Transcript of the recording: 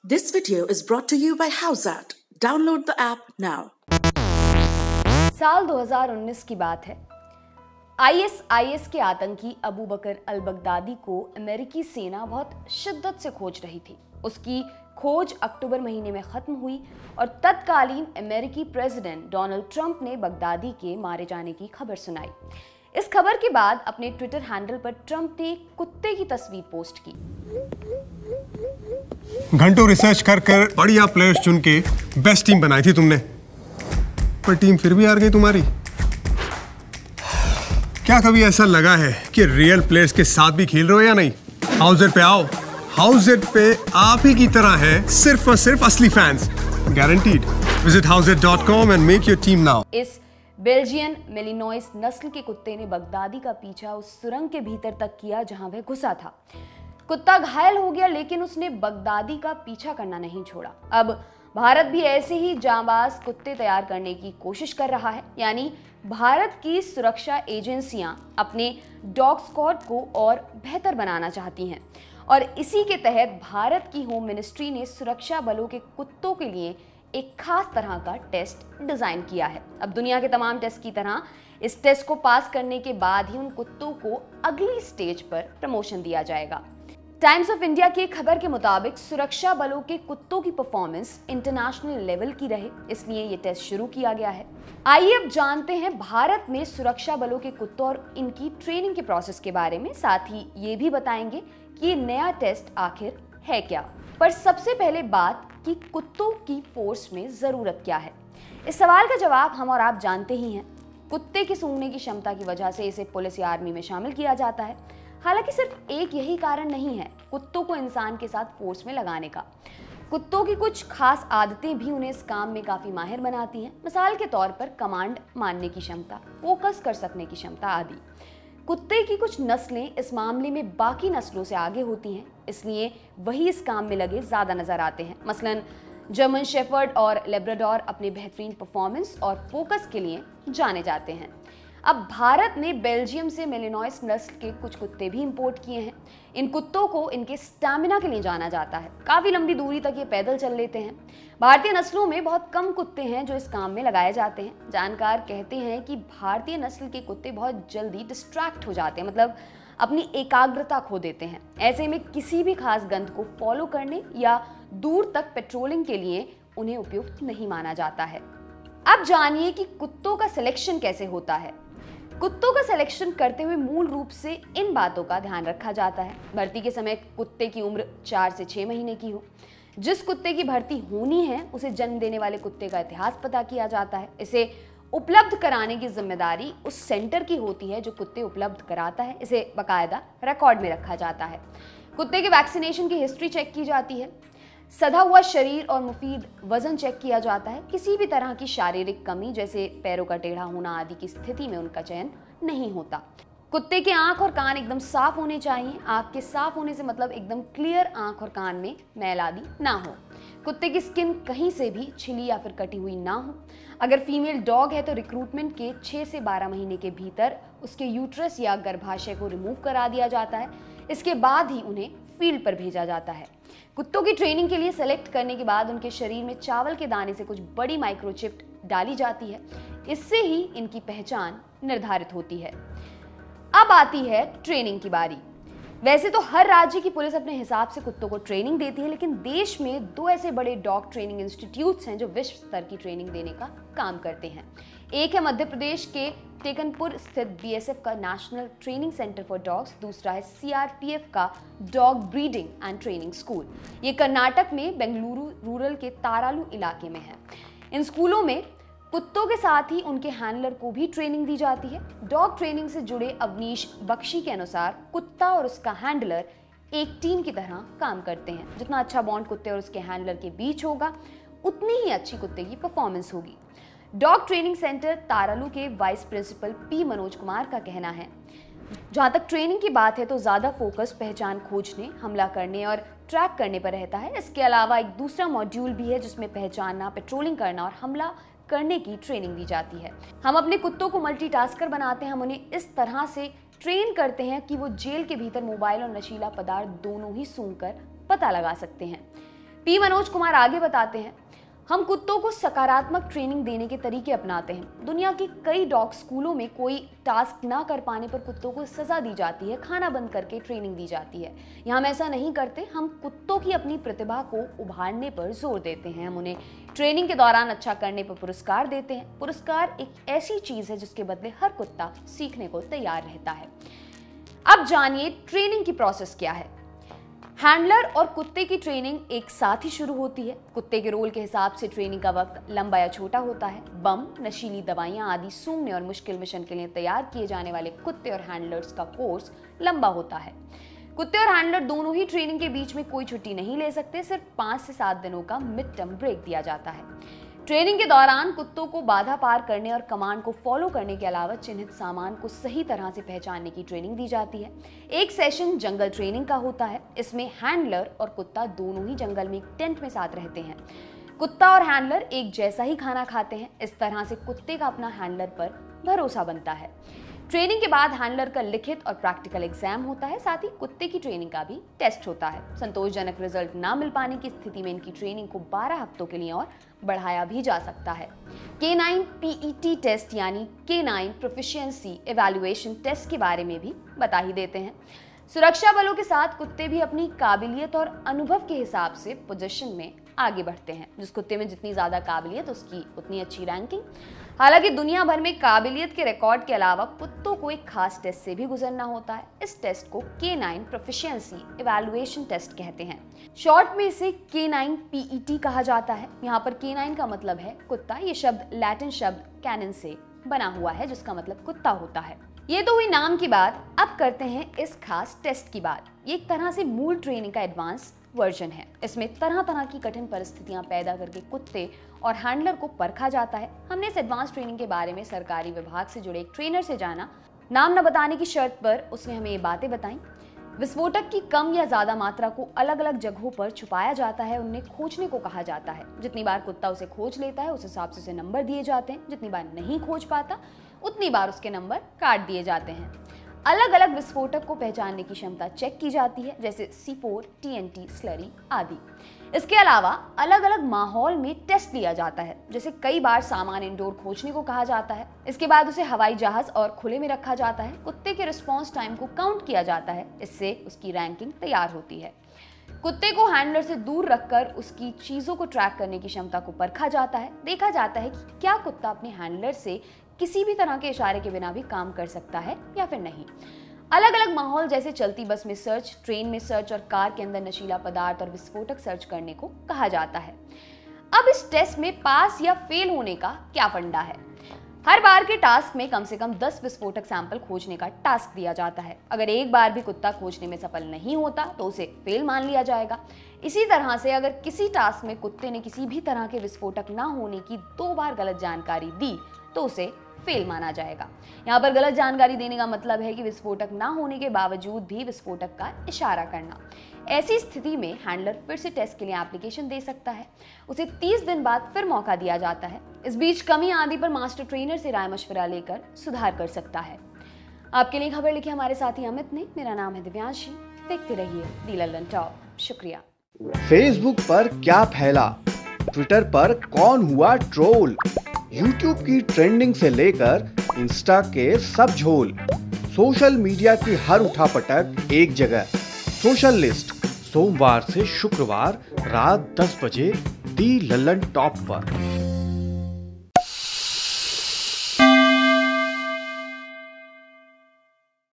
This video is brought to you by Howzat. Download the app now. साल 2019 की बात है। आईएसआईएस के आतंकी अबू बकर अल बगदादी को अमेरिकी सेना बहुत शिद्दत से खोज रही थी। उसकी खोज अक्टूबर महीने में खत्म हुई और तत्कालीन अमेरिकी प्रेसिडेंट डोनाल्ड ट्रंप ने बगदादी के मारे जाने की खबर सुनाई। इस खबर के बाद अपने ट्विटर हैंडल पर ट्रंप ने एक कुत्ते की तस्वीर पोस्ट की। घंटों रिसर्च कर बढ़िया प्लेयर्स चुन के बेस्ट टीम बनाई थी तुमने, पर टीम फिर भी हार गई तुम्हारी। क्या कभी ऐसा लगा है कि रियल प्लेयर्स के साथ भी खेल रहे हो या नहीं? हाउज़ेट पे आओ। हाउज़ेट पे आप ही की तरह है सिर्फ और सिर्फ असली fans, guaranteed. Visit howzet.com and make your team now. इस बेल्जियन मेलिनोइस नस्ल के कुत्ते ने बगदादी का पीछा उस सुरंग के भीतर तक किया जहां वह घुसा था। कुत्ता घायल हो गया, लेकिन उसने बगदादी का पीछा करना नहीं छोड़ा। अब भारत भी ऐसे ही जांबाज कुत्ते तैयार करने की कोशिश कर रहा है। यानी भारत की सुरक्षा एजेंसियां अपने डॉग स्क्वाड को और बेहतर बनाना चाहती हैं, और इसी के तहत भारत की होम मिनिस्ट्री ने सुरक्षा बलों के कुत्तों के लिए एक खास तरह का टेस्ट डिजाइन किया है। अब दुनिया के तमाम टेस्ट की तरह इस टेस्ट को पास करने के बाद ही उन कुत्तों को अगली स्टेज पर प्रमोशन दिया जाएगा। टाइम्स ऑफ इंडिया की एक खबर के मुताबिक सुरक्षा बलों के कुत्तों की परफॉर्मेंस इंटरनेशनल लेवल की रहे, इसलिए ये टेस्ट शुरू किया गया है। आइए अब जानते हैं भारत में सुरक्षा बलों के कुत्तों और इनकी ट्रेनिंग के प्रोसेस के बारे में। साथ ही ये भी बताएंगे कि ये नया टेस्ट आखिर है क्या। पर सबसे पहले बात कि कुत्तों की फोर्स में जरूरत क्या है। इस सवाल का जवाब हम और आप जानते ही हैं। कुत्ते की सूंघने की क्षमता की वजह से इसे पुलिस या आर्मी में शामिल किया जाता है। हालांकि सिर्फ एक यही कारण नहीं है कुत्तों को इंसान के साथ फोर्स में लगाने का। कुत्तों की कुछ खास आदतें भी उन्हें इस काम में काफी माहिर बनाती हैं। मिसाल के तौर पर कमांड मानने की क्षमता, फोकस कर सकने की क्षमता आदि। कुत्ते की कुछ नस्लें इस मामले में बाकी नस्लों से आगे होती हैं, इसलिए वही इस काम में लगे ज्यादा नजर आते हैं। मसलन जर्मन शेफर्ड और लेब्राडोर अपने बेहतरीन परफॉर्मेंस और फोकस के लिए जाने जाते हैं। अब भारत ने बेल्जियम से मेलिनोइस नस्ल के कुछ कुत्ते भी इंपोर्ट किए हैं। इन कुत्तों को इनके स्टैमिना के लिए जाना जाता है। काफी लंबी दूरी तक ये पैदल चल लेते हैं। भारतीय नस्लों में बहुत कम कुत्ते हैं जो इस काम में लगाए जाते हैं। जानकार कहते हैं कि भारतीय नस्ल के कुत्ते बहुत जल्दी डिस्ट्रैक्ट हो जाते हैं, मतलब अपनी एकाग्रता खो देते हैं। ऐसे में किसी भी खास गंध को फॉलो करने या दूर तक पेट्रोलिंग के लिए उन्हें उपयुक्त नहीं माना जाता है। अब जानिए कि कुत्तों का सिलेक्शन कैसे होता है। कुत्तों का सिलेक्शन करते हुए मूल रूप से इन बातों का ध्यान रखा जाता है। भर्ती के समय कुत्ते की उम्र 4 से 6 महीने की हो। जिस कुत्ते की भर्ती होनी है उसे जन्म देने वाले कुत्ते का इतिहास पता किया जाता है। इसे उपलब्ध कराने की जिम्मेदारी उस सेंटर की होती है जो कुत्ते उपलब्ध कराता है। इसे बाकायदा रिकॉर्ड में रखा जाता है। कुत्ते के वैक्सीनेशन की हिस्ट्री चेक की जाती है। सधा हुआ शरीर और मुफीद वजन चेक किया जाता है। किसी भी तरह की शारीरिक कमी जैसे पैरों का टेढ़ा होना आदि की स्थिति में उनका चयन नहीं होता। कुत्ते के आंख और कान एकदम साफ होने चाहिए। आंख के साफ होने से मतलब एकदम क्लियर आंख और कान में मैल आदि ना हो। कुत्ते की स्किन कहीं से भी छिली या फिर कटी हुई ना हो। अगर फीमेल डॉग है तो रिक्रूटमेंट के 6 से 12 महीने के भीतर उसके यूट्रस या गर्भाशय को रिमूव करा दिया जाता है। इसके बाद ही उन्हें फील्ड पर भेजा जाता है। कुत्तों की ट्रेनिंग के लिए सेलेक्ट करने के बाद उनके शरीर में चावल के दाने से कुछ बड़ी माइक्रोचिप डाली जाती है। इससे ही इनकी पहचान निर्धारित होती है। अब आती है ट्रेनिंग की बारी। वैसे तो हर राज्य की पुलिस अपने हिसाब से कुत्तों को ट्रेनिंग देती है, लेकिन देश में 2 ऐसे बड़े डॉग ट्रेनिंग इंस्टीट्यूट्स हैं जो विश्व स्तर की ट्रेनिंग देने का काम करते हैं। एक है मध्य प्रदेश के टेकनपुर स्थित बीएसएफ का national training centre for dogs, दूसरा है सीआरपीएफ का dog breeding and training school. ये कर्नाटक में बेंगलुरु रूरल के तारालू इलाके में है। इन स्कूलों में कुत्तों के साथ ही उनके हैंडलर को भी ट्रेनिंग दी जाती है। डॉग ट्रेनिंग से जुड़े अवनीश बख्शी के अनुसार कुत्ता और उसका हैंडलर एक टीम की तरह काम करते हैं। जितना अच्छा बॉन्ड कुत्ते और उसके हैंडलर के बीच होगा उतनी ही अच्छी कुत्ते की परफॉर्मेंस होगी। डॉग ट्रेनिंग सेंटर तारालू के vice principal P Manoj Kumar का कहना है, जहां तक ट्रेनिंग की बात है तो ज्यादा फोकस पहचान खोजने, हमला करने और ट्रैक करने पर रहता है। इसके अलावा एक दूसरा मॉड्यूल भी है जिसमें पहचानना, पेट्रोलिंग करना और हमला करने की ट्रेनिंग दी जाती है। हम अपने कुत्तों को मल्टीटास्कर बनाते हैं। हम उन्हें इस तरह से ट्रेन करते हैं कि वो जेल के भीतर मोबाइल और नशीला पदार्थ दोनों ही सूंघकर पता लगा सकते हैं। पी मनोज कुमार आगे बताते हैं, हम कुत्तों को सकारात्मक ट्रेनिंग देने के तरीके अपनाते हैं। दुनिया के कई डॉग स्कूलों में कोई टास्क ना कर पाने पर कुत्तों को सजा दी जाती है, खाना बंद करके ट्रेनिंग दी जाती है। यहाँ हम ऐसा नहीं करते, हम कुत्तों की अपनी प्रतिभा को उभारने पर जोर देते हैं। हम उन्हें ट्रेनिंग के दौरान अच्छा करने पर पुरस्कार देते हैं। पुरस्कार एक ऐसी चीज है जिसके बदले हर कुत्ता सीखने को तैयार रहता है। अब जानिए ट्रेनिंग की प्रोसेस क्या है। हैंडलर और कुत्ते की ट्रेनिंग एक साथ ही शुरू होती है। कुत्ते के रोल के हिसाब से ट्रेनिंग का वक्त लंबा या छोटा होता है। बम, नशीली दवाइयां आदि सूंघने और मुश्किल मिशन के लिए तैयार किए जाने वाले कुत्ते और हैंडलर्स का कोर्स लंबा होता है। कुत्ते और हैंडलर दोनों ही ट्रेनिंग के बीच में कोई छुट्टी नहीं ले सकते। सिर्फ 5 से 7 दिनों का मिड टर्म ब्रेक दिया जाता है। ट्रेनिंग के दौरान कुत्तों को बाधा पार करने और कमांड को फॉलो करने के अलावा चिन्हित सामान को सही तरह से पहचानने की ट्रेनिंग दी जाती है। एक सेशन जंगल ट्रेनिंग का होता है। इसमें हैंडलर और कुत्ता दोनों ही जंगल में एक टेंट में साथ रहते हैं। कुत्ता और हैंडलर एक जैसा ही खाना खाते हैं। इस तरह से कुत्ते का अपना हैंडलर पर भरोसा बनता है। ट्रेनिंग के बाद हैंडलर का लिखित और प्रैक्टिकल एग्जाम होता है। साथ ही कुत्ते की ट्रेनिंग का भी टेस्ट होता है। संतोषजनक रिजल्ट ना मिल पाने की स्थिति में इनकी ट्रेनिंग को 12 हफ्तों के लिए और बढ़ाया भी जा सकता है। K9 PET टेस्ट यानी K9 प्रोफिशिएंसी इवैल्यूएशन टेस्ट के बारे में भी बता ही देते हैं। सुरक्षा बलों के साथ कुत्ते भी अपनी काबिलियत और अनुभव के हिसाब से पोजीशन में आगे बढ़ते हैं। जिस कुत्ते में जितनी ज्यादा काबिलियत उसकी उतनी अच्छी रैंकिंग। हालांकि दुनिया भर में काबिलियत के रिकॉर्ड के अलावा कुत्तों को एक खास टेस्ट से भी गुजरना होता है। इस टेस्ट को K9 प्रोफिशिएंसी इवैल्यूएशन टेस्ट कहते हैं। शॉर्ट में इसे K9 PET कहा जाता है। यहाँ पर K9 का मतलब है कुत्ता। ये शब्द लैटिन शब्द कैनन से बना हुआ है जिसका मतलब कुत्ता होता है। ये तो हुई नाम की बात। अब करते हैं इस खास टेस्ट की बात। ये एक तरह से मूल ट्रेनिंग का एडवांस वर्जन है। इसमें तरह तरह की कठिन परिस्थितियां पैदा करके कुत्ते और हैंडलर को परखा जाता है। हमने इस एडवांस ट्रेनिंग के बारे में सरकारी विभाग से जुड़े एक ट्रेनर से जाना। नाम न बताने की शर्त पर उसने हमें ये बातें बताई। विस्फोटक की कम या ज्यादा मात्रा को अलग अलग जगहों पर छुपाया जाता है। उन्हें खोजने को कहा जाता है। जितनी बार कुत्ता उसे खोज लेता है उस हिसाब से उसे नंबर दिए जाते हैं। जितनी बार नहीं खोज पाता उतनी बार उसके नंबर काट दिए जाते हैं। अलग अलग विस्फोटक को पहचानने की क्षमता चेक की जाती है, जैसे C4, TNT, स्लरी आदि। इसके अलावा अलग अलग माहौल में टेस्ट लिया जाता है, जैसे कई बार सामान इंडोर खोजने को कहा जाता है। इसके बाद उसे हवाई जहाज और खुले में रखा जाता है। कुत्ते के रिस्पॉन्स टाइम को काउंट किया जाता है। इससे उसकी रैंकिंग तैयार होती है। कुत्ते को हैंडलर से दूर रखकर उसकी चीजों को ट्रैक करने की क्षमता को परखा जाता है। देखा जाता है कि क्या कुत्ता अपने हैंडलर से किसी भी तरह के इशारे के बिना भी काम कर सकता है या फिर नहीं। अलग अलग माहौल जैसे चलती बस में सर्च, ट्रेन में सर्च और कार के अंदर नशीला पदार्थ और विस्फोटक सर्च करने को कहा जाता है। अब इस टेस्ट में पास या फेल होने का क्या फंडा है। हर बार के टास्क में कम से कम 10 विस्फोटक सैंपल खोजने का टास्क दिया जाता है। अगर एक बार भी कुत्ता खोजने में सफल नहीं होता तो उसे फेल मान लिया जाएगा। इसी तरह से अगर किसी टास्क में कुत्ते ने किसी भी तरह के विस्फोटक ना होने की 2 बार गलत जानकारी दी तो उसे फेल माना जाएगा। यहाँ पर गलत जानकारी देने का मतलब है कि विस्फोटक ना होने के बावजूद भी विस्फोटक का इशारा करना। ऐसी स्थिति में हैंडलर फिर से टेस्ट के लिए एप्लीकेशन दे सकता है। उसे 30 दिन बाद फिर मौका दिया जाता है। इस बीच कमी आदि पर मास्टर ट्रेनर से राय मशवरा लेकर सुधार कर सकता है। आपके लिए खबर लिखी हमारे साथी अमित ने। मेरा नाम है दिव्यांशी। देखते रहिए दी लल्लन टॉप। शुक्रिया। फेसबुक पर क्या फैला, ट्विटर पर कौन हुआ ट्रोल, यूट्यूब की ट्रेंडिंग से लेकर इंस्टा के सब झोल, सोशल मीडिया की हर उठापटक एक जगह। सोशल लिस्ट सोमवार से शुक्रवार रात 10 बजे दी लल्लन टॉप पर।